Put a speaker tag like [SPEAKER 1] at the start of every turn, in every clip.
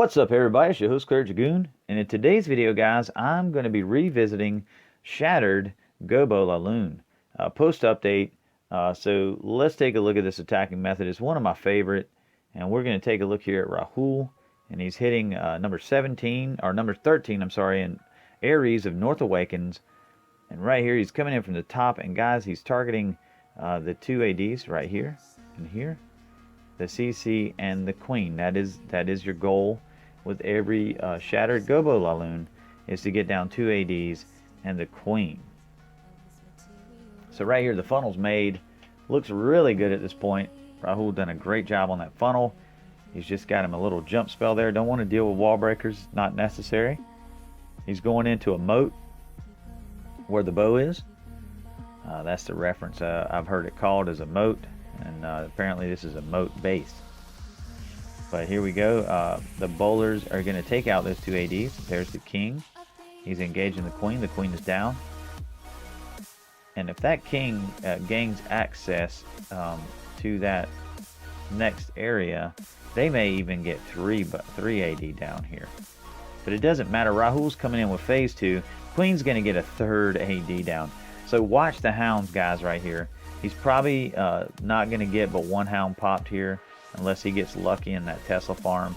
[SPEAKER 1] What's up, everybody? It's your host, Cleric Dragoon, and in today's video, guys, I'm going to be revisiting Shattered GOBOLALOON post-update. So let's take a look at this attacking method. It's one of my favorite, and we're going to take a look here at Rahul, and he's hitting number 13, I'm sorry, in Ares of North Awakens. And right here, he's coming in from the top, and guys, he's targeting the two ADs right here and here. The CC and the Queen. That is your goal with every Shattered GOBOLALOON, is to get down two ADs and the Queen. So right here, the funnel's made. Looks really good at this point. Rahul done a great job on that funnel. He's just got him a little jump spell there. Don't want to deal with wall breakers, not necessary. He's going into a moat where the bow is. That's the reference I've heard it called, as a moat. And apparently this is a moat base. But here we go. The bowlers are going to take out those two ADs. There's the king. He's engaging the queen. The queen is down. And if that king gains access to that next area, they may even get three AD down here. But it doesn't matter. Rahul's coming in with phase 2. Queen's going to get a third AD down. So watch the hounds, guys, right here. He's probably not going to get but one hound popped here unless he gets lucky in that Tesla farm.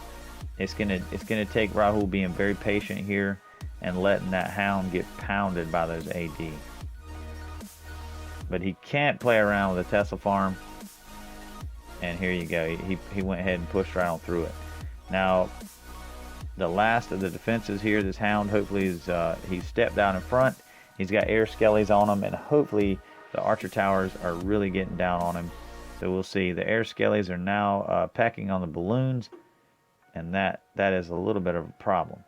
[SPEAKER 1] It's gonna take Rahul being very patient here and letting that hound get pounded by those AD. But he can't play around with a Tesla farm. And here you go. He went ahead and pushed right on through it. Now, the last of the defenses here, this hound hopefully is he's stepped out in front. He's got air skellies on him, and hopefully the archer towers are really getting down on him. So we'll see. The air skellies are now pecking on the balloons, and that is a little bit of a problem.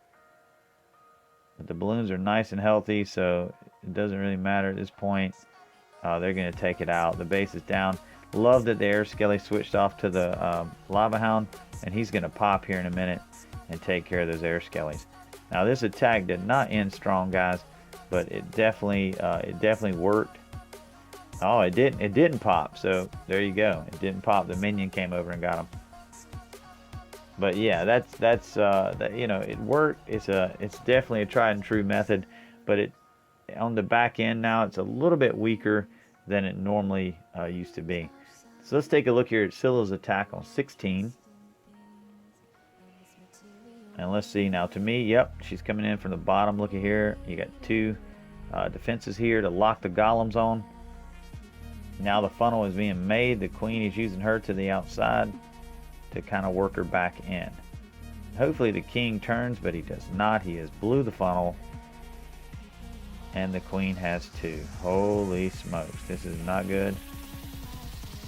[SPEAKER 1] But the balloons are nice and healthy, so it doesn't really matter at this point. They're going to take it out. The base is down. Love that the air skelly switched off to the lava hound, and he's going to pop here in a minute and take care of those air skellies. Now this attack did not end strong, guys, but it definitely worked. Oh, it didn't pop. So there you go. It didn't pop. The minion came over and got him. But yeah, that's you know, it worked. It's definitely a tried and true method, but it on the back end now, it's a little bit weaker than it normally used to be. So let's take a look here at Scylla's attack on 16. And let's see now. To me, yep, she's coming in from the bottom. Look at here. You got two defenses here to lock the golems on. Now the funnel is being made. The queen is using her to the outside to kind of work her back in. Hopefully the king turns, but he does not. He has blew the funnel. And the queen has 2. Holy smokes. This is not good.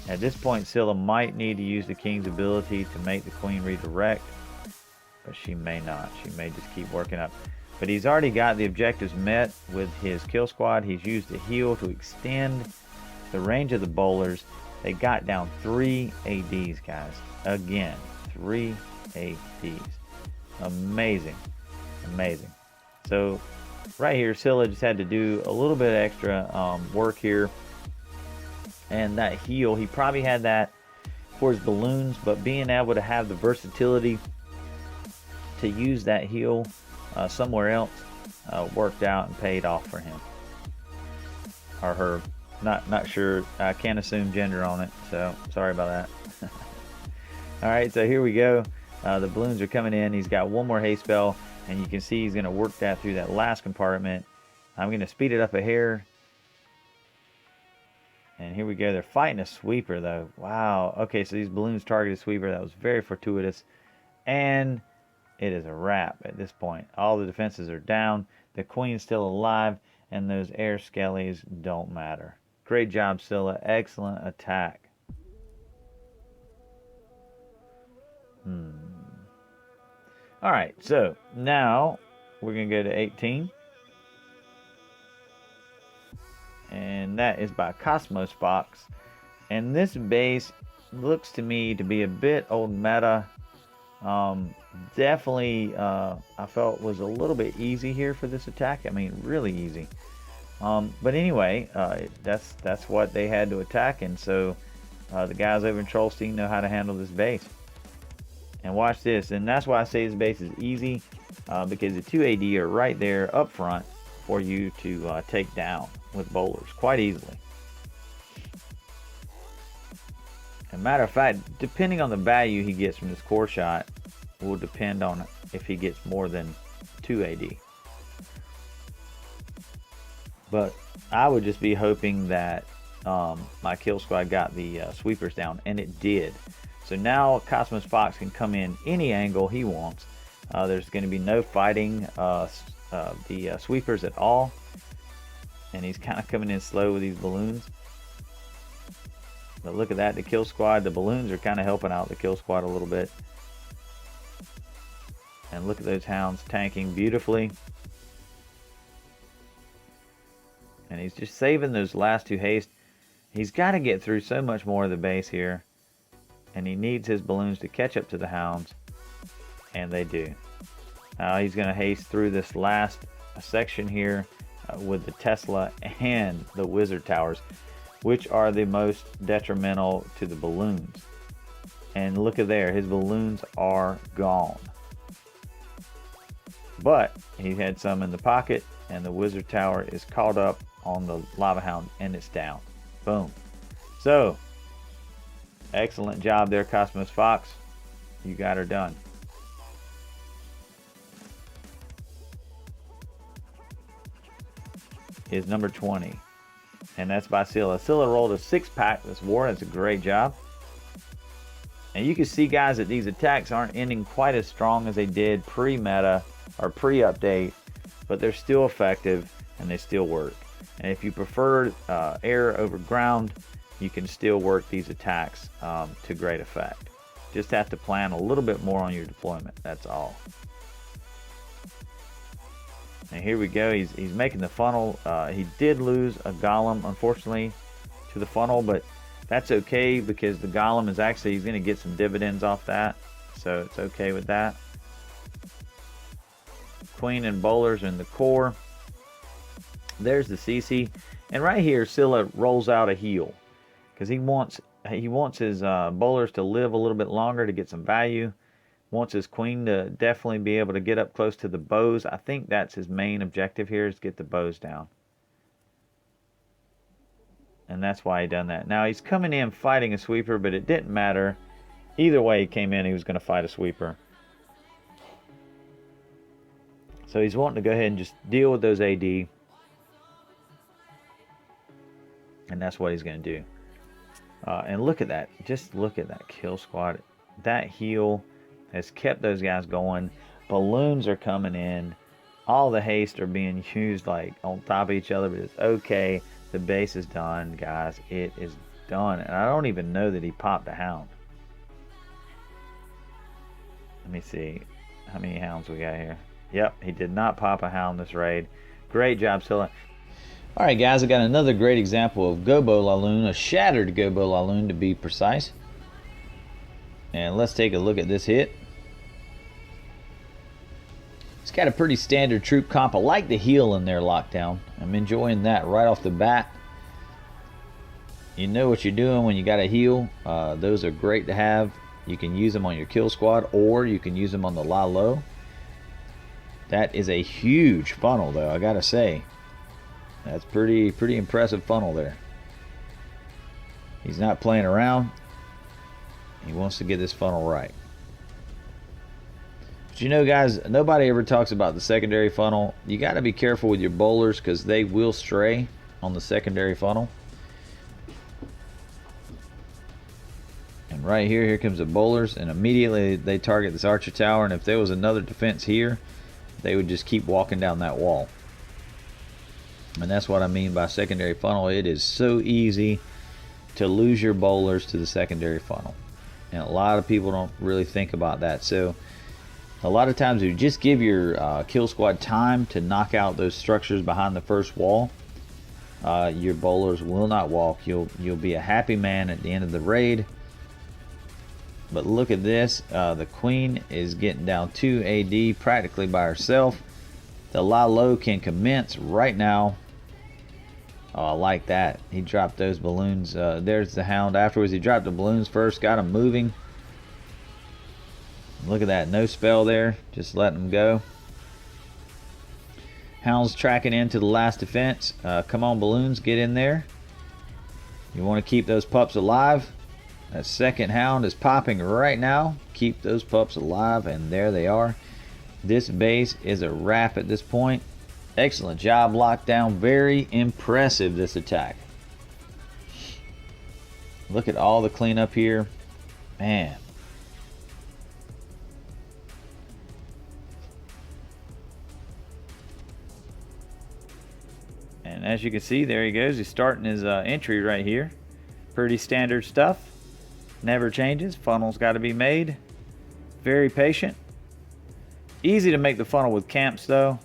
[SPEAKER 1] At this point, Scylla might need to use the king's ability to make the queen redirect. But she may not. She may just keep working up. But he's already got the objectives met with his kill squad. He's used the heal to extend the range of the bowlers. They got down 3 ADs, guys. Again, 3 ADs. Amazing. Amazing. So right here, Scylla just had to do a little bit extra work here. And that heal, he probably had that for his balloons, but being able to have the versatility to use that heal somewhere else worked out and paid off for him. Or her. Not sure. I can't assume gender on it, so sorry about that. Alright, so here we go. The balloons are coming in. He's got one more haste spell, and you can see he's going to work that through that last compartment. I'm going to speed it up a hair. And here we go. They're fighting a sweeper, though. Wow. Okay, so these balloons targeted sweeper. That was very fortuitous. And it is a wrap at this point. All the defenses are down. The queen's still alive, and those air skellies don't matter. Great job, Scylla. Excellent attack. Alright, so now we're going to go to 18. And that is by Cosmos Box. And this base looks to me to be a bit old meta. Definitely, I felt was a little bit easy here for this attack. I mean, really easy. But anyway, that's what they had to attack, and so the guys over in Trollstein know how to handle this base. And watch this, and that's why I say this base is easy, because the 2 AD are right there up front for you to take down with bowlers quite easily. As a matter of fact, depending on the value he gets from this core shot, will depend on if he gets more than 2 AD. But I would just be hoping that my kill squad got the sweepers down, and it did. So now Cosmos Fox can come in any angle he wants. There's going to be no fighting the sweepers at all. And he's kind of coming in slow with these balloons. But look at that, the kill squad, the balloons are kind of helping out the kill squad a little bit. And look at those hounds tanking beautifully. And he's just saving those last 2 haste. He's got to get through so much more of the base here. And he needs his balloons to catch up to the hounds. And they do. Now he's going to haste through this last section here with the Tesla and the Wizard Towers, which are the most detrimental to the balloons. And look at there, his balloons are gone. But he had some in the pocket, and the Wizard Tower is caught up on the Lava Hound, and it's down. Boom. So, excellent job there, Cosmos Fox. You got her done. Is number 20. And that's by Scylla. Scylla rolled a 6-pack this war. That's a great job. And you can see, guys, that these attacks aren't ending quite as strong as they did pre-meta or pre-update, but they're still effective and they still work. And if you prefer air over ground, you can still work these attacks to great effect. Just have to plan a little bit more on your deployment. That's all. And here we go. He's making the funnel. He did lose a golem, unfortunately, to the funnel, but that's okay because the golem is actually, he's going to get some dividends off that. So it's okay with that. Queen and bowlers in the core. There's the CC. And right here, Scylla rolls out a heal because he wants his bowlers to live a little bit longer to get some value. Wants his queen to definitely be able to get up close to the bows. I think that's his main objective here, is get the bows down. And that's why he done that. Now he's coming in fighting a sweeper, but it didn't matter. Either way he came in, he was going to fight a sweeper. So he's wanting to go ahead and just deal with those AD. And that's what he's going to do. And look at that. Just look at that kill squad. That heal has kept those guys going. Balloons are coming in. All the haste are being used like on top of each other, but it's okay. The base is done, guys. It is done. And I don't even know that he popped a hound. Let me see how many hounds we got here. Yep, he did not pop a hound this raid. Great job, Scylla. Alright guys, I got another great example of GOBOLALOON, a shattered GOBOLALOON to be precise. And let's take a look at this hit. It's got a pretty standard troop comp. I like the heal in there, Lockdown. I'm enjoying that right off the bat. You know what you're doing when you got a heal. Those are great to have. You can use them on your kill squad, or you can use them on the lie low. That is a huge funnel, though, I gotta say. That's pretty impressive funnel there. He's not playing around. He wants to get this funnel right. But you know, guys, nobody ever talks about the secondary funnel. You got to be careful with your bowlers because they will stray on the secondary funnel. And right here comes the bowlers, and immediately they target this archer tower. And if there was another defense here, they would just keep walking down that wall. And that's what I mean by secondary funnel. It is so easy to lose your bowlers to the secondary funnel. And a lot of people don't really think about that. So a lot of times you just give your kill squad time to knock out those structures behind the first wall. Your bowlers will not walk. You'll be a happy man at the end of the raid. But look at this. The queen is getting down 2 AD practically by herself. The lie low can commence right now. Oh, I like that. He dropped those balloons. There's the hound afterwards. He dropped the balloons first, got him moving. Look at that, no spell there, just letting them go. Hound's tracking into the last defense. Come on, balloons, get in there. You want to keep those pups alive. That second hound is popping right now. Keep those pups alive, and there they are. This base is a wrap at this point. Excellent job, lockdown. Very impressive, this attack. Look at all the cleanup here. Man. And as you can see, there he goes. He's starting his entry right here. Pretty standard stuff. Never changes. Funnel's got to be made. Very patient. Easy to make the funnel with camps though.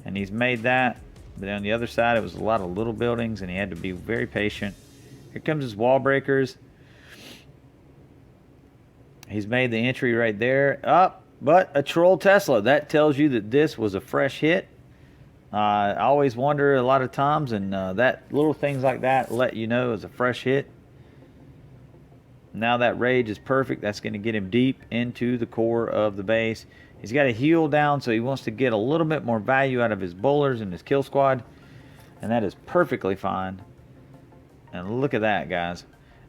[SPEAKER 1] And he's made that. But on the other side, it was a lot of little buildings and he had to be very patient. Here comes his wall breakers. He's made the entry right there. Up, but a troll Tesla. That tells you that this was a fresh hit. I always wonder a lot of times, and that little things like that let you know it's a fresh hit. Now that rage is perfect. That's going to get him deep into the core of the base. He's got a heal down, so he wants to get a little bit more value out of his bowlers and his kill squad, and that is perfectly fine. And look at that, guys.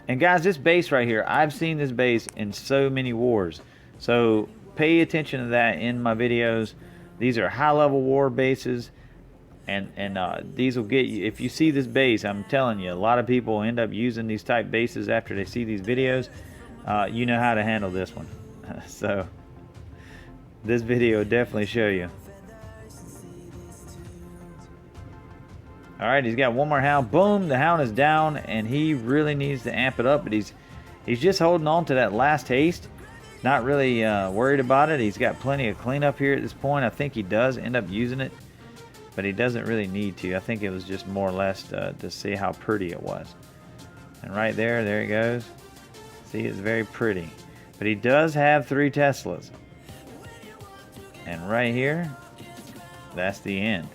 [SPEAKER 1] And guys, this base right here, I've seen this base in so many wars, so pay attention to that in my videos. These are high-level war bases. And these will get you, if you see this base, I'm telling you, a lot of people end up using these type bases after they see these videos. You know how to handle this one. So this video will definitely show you. Alright, he's got one more hound. Boom, the hound is down, and he really needs to amp it up, but he's just holding on to that last haste. Not really worried about it. He's got plenty of cleanup here at this point. I think he does end up using it, but he doesn't really need to. I think it was just more or less to see how pretty it was. And right there, there he goes. See, it's very pretty. But he does have 3 Teslas. And right here, that's the end.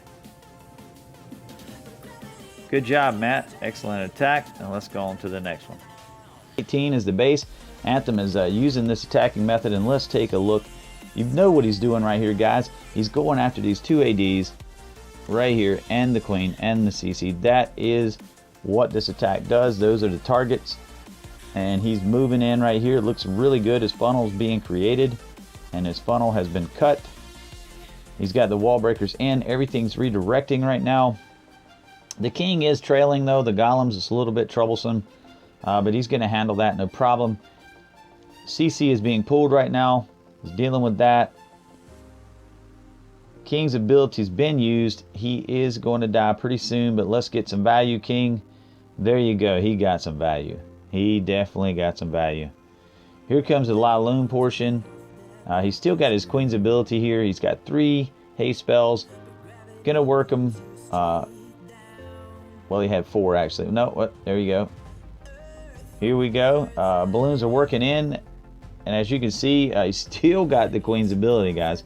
[SPEAKER 1] Good job, Matt. Excellent attack. And let's go on to the next one. 18 is the base. Anthem is using this attacking method, and let's take a look. You know what he's doing right here, guys. He's going after these 2 ADs right here, and the queen and the CC. That is what this attack does. Those are the targets, and he's moving in right here. It looks really good. His funnel's being created, and his funnel has been cut. He's got the wall breakers in. Everything's redirecting right now. The king is trailing though. The golems is a little bit troublesome, but he's going to handle that no problem. CC is being pulled right now. He's dealing with that. King's ability's been used. He is going to die pretty soon, but let's get some value, King. There you go. He got some value. He definitely got some value. Here comes the Laloon portion. He's still got his Queen's ability here. He's got 3 haste spells. Gonna work them. Well, he had 4 actually. No, what? There you go. Here we go. Balloons are working in, and as you can see, he's still got the Queen's ability, guys.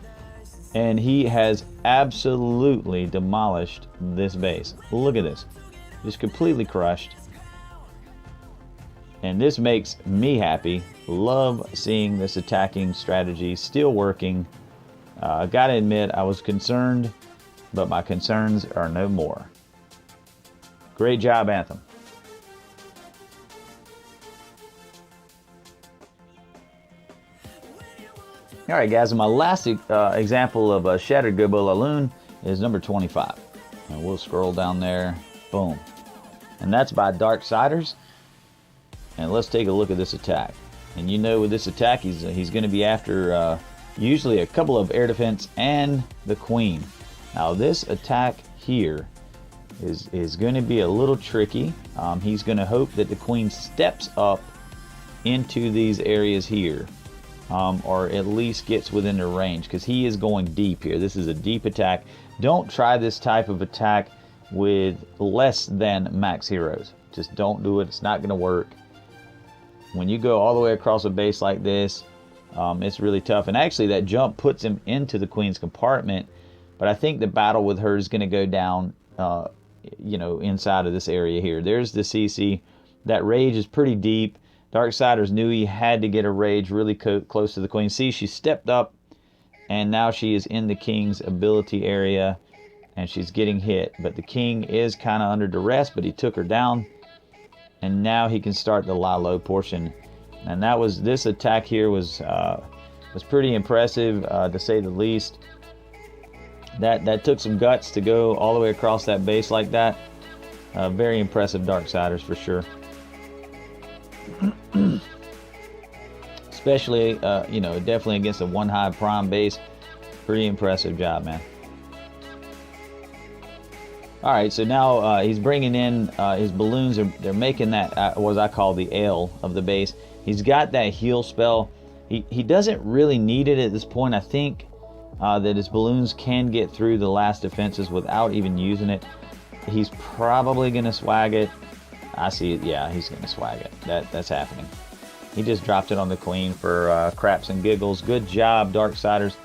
[SPEAKER 1] And he has absolutely demolished this base. Look at this. Just completely crushed. And this makes me happy. Love seeing this attacking strategy still working. I gotta admit, I was concerned, but my concerns are no more. Great job, Anthem. Alright guys, my last example of a Shattered Gobolaloon is number 25. And we'll scroll down there. Boom. And that's by Darksiders. And let's take a look at this attack. And you know with this attack, he's going to be after usually a couple of air defense and the queen. Now this attack here is going to be a little tricky. He's going to hope that the queen steps up into these areas here. Or at least gets within the range, because he is going deep here. This is a deep attack. Don't try this type of attack with less than max heroes. Just don't do it. It's not going to work. When you go all the way across a base like this, it's really tough. And actually that jump puts him into the queen's compartment, but I think the battle with her is going to go down you know, inside of this area here. There's the CC. That rage is pretty deep. Darksiders knew he had to get a rage really close to the queen. See, she stepped up, and now she is in the king's ability area, and she's getting hit. But the king is kind of under duress, but he took her down, and now he can start the lie low portion. And that was, this attack here was pretty impressive, to say the least. That took some guts to go all the way across that base like that. Very impressive Darksiders for sure. Especially, you know, definitely against a 1-high prime base. Pretty impressive job, man. All right, so now he's bringing in his balloons. They're making that what I call the L of the base. He's got that heal spell. He doesn't really need it at this point. I think that his balloons can get through the last defenses without even using it. He's probably going to swag it. I see it. Yeah, he's going to swag it. That's happening. He just dropped it on the queen for craps and giggles. Good job, Darksiders.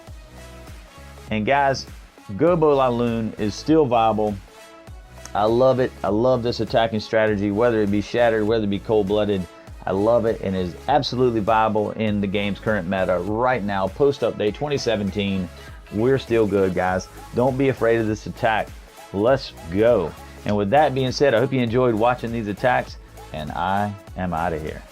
[SPEAKER 1] And guys, GOBOLALOON is still viable. I love it. I love this attacking strategy, whether it be Shattered, whether it be Cold-Blooded. I love it, and is absolutely viable in the game's current meta right now. Post-update 2017. We're still good, guys. Don't be afraid of this attack. Let's go. And with that being said, I hope you enjoyed watching these attacks, and I am out of here.